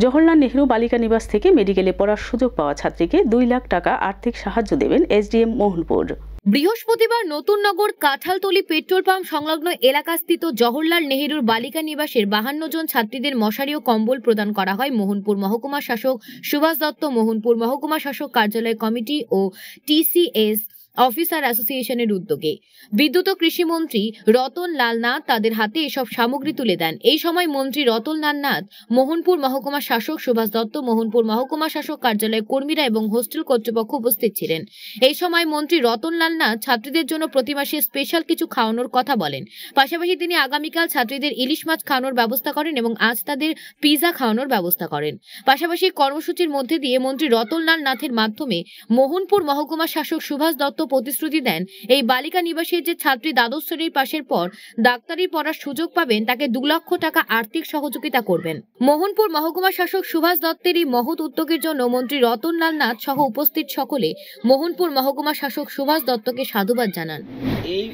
জওহরলাল নেহরু বালিকা নিবাস থেকে মেডিকেলে পড়ার সুযোগ পাওয়া ছাত্রীকে 2 লাখ টাকা আর্থিক সাহায্য দেবেন এসডিএম মোহনপুর। বৃহস্পতিবার নতুননগর কাঁঠালতলী পেট্রোল পাম্প সংলগ্ন এলাকাস্থিত জওহরলাল নেহরুর বালিকা নিবাসের 52 জন ছাত্রীদের মশারি ও কম্বল প্রদান করা হয় মোহনপুর মহকুমা শাসক সুভাষ দত্ত, মোহনপুর মহকুমা শাসক কার্যালয় কমিটি ও টিসিএস অফিসার অ্যাসোসিয়েশনের উদ্যোগে। বিদ্যুৎ ও কৃষিমন্ত্রী রতন লাল নাথ তাদের হাতে এসব সামগ্রী তুলে দেন। এই সময় মন্ত্রী রতন লাল নাথ, মোহনপুর মহকুমা শাসক সুভাষ দত্ত, মোহনপুর মহকুমা শাসক কার্যালয়ের কর্মীরা এবং হোস্টেল কর্তৃপক্ষ উপস্থিত ছিলেন। এই সময় মন্ত্রী রতন লাল নাথ ছাত্রীদের জন্য প্রতি মাসে স্পেশাল কিছু খাওয়ানোর কথা বলেন। পাশাপাশি তিনি আগামীকাল ছাত্রীদের ইলিশ মাছ খাওয়ানোর ব্যবস্থা করেন এবং আজ তাদের পিজা খাওয়ানোর ব্যবস্থা করেন। পাশাপাশি কর্মসূচির মধ্যে দিয়ে মন্ত্রী রতন লাল নাথের মাধ্যমে মোহনপুর মহকুমা শাসক সুভাষ দত্ত প্রতিশ্রুতি দেন, এই বালিকা নিবাসের যে ছাত্রী দ্বাদশ শ্রেণীর পাশের পর ডাক্তারি পড়ার সুযোগ পাবেন তাকে 2 লক্ষ টাকা আর্থিক সহযোগিতা করবেন। মোহনপুর মহকুমা শাসক সুভাষ দত্তের এই মহৎ উদ্যোগের জন্য মন্ত্রী রতন লাল নাথ সহ উপস্থিত সকলে মোহনপুর মহকুমা শাসক সুভাষ দত্তকে সাধুবাদ জানান। এই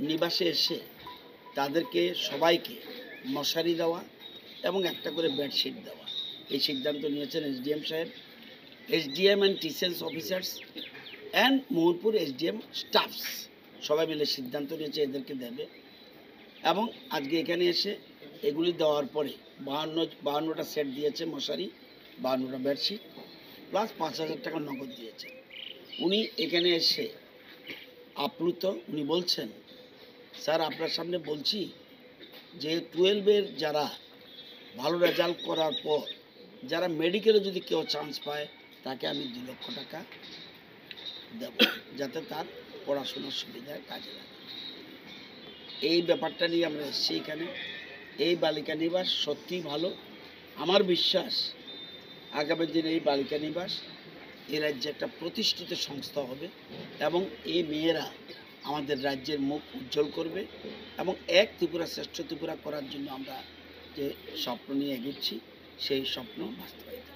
নিবাসে এসে তাদেরকে সবাইকে মশারি দেওয়া এবং একটা করে বেডশিট দেওয়া, এই সিদ্ধান্ত নিয়েছেন এসডিএম সাহেব, SDM and TCS officers and Mohanpur SDM stuffs সবাই মিলে সিদ্ধান্ত নিয়েছে এদেরকে দেবে। এবং আজকে এখানে এসে এগুলি দেওয়ার পরে 52টা সেট দিয়েছে মশারি, 52টা বেডশিট প্লাস 5,000 টাকা নগদ দিয়েছে। উনি এখানে এসে আপ্লুত, উনি বলছেন, স্যার আপনার সামনে বলছি যে 12-এর যারা ভালো রেজাল্ট করার পর যারা মেডিকেলে যদি কেউ চান্স পায় তাকে আমি 2 লক্ষ টাকা দেব, যাতে তার পড়াশোনার সুবিধায় কাজে লাগে। এই ব্যাপারটা নিয়ে আমরা এসেছি এখানে। এই বালিকা নিবাস সত্যিই ভালো। আমার বিশ্বাস আগামী দিনে এই বালিকা নিবাস এই রাজ্যে একটা প্রতিষ্ঠিত সংস্থা হবে এবং এই মেয়েরা আমাদের রাজ্যের মুখ উজ্জ্বল করবে এবং এক ত্রিপুরা শ্রেষ্ঠ ত্রিপুরা করার জন্য আমরা যে স্বপ্ন নিয়ে এগোচ্ছি সেই স্বপ্ন বাস্তবায়িত।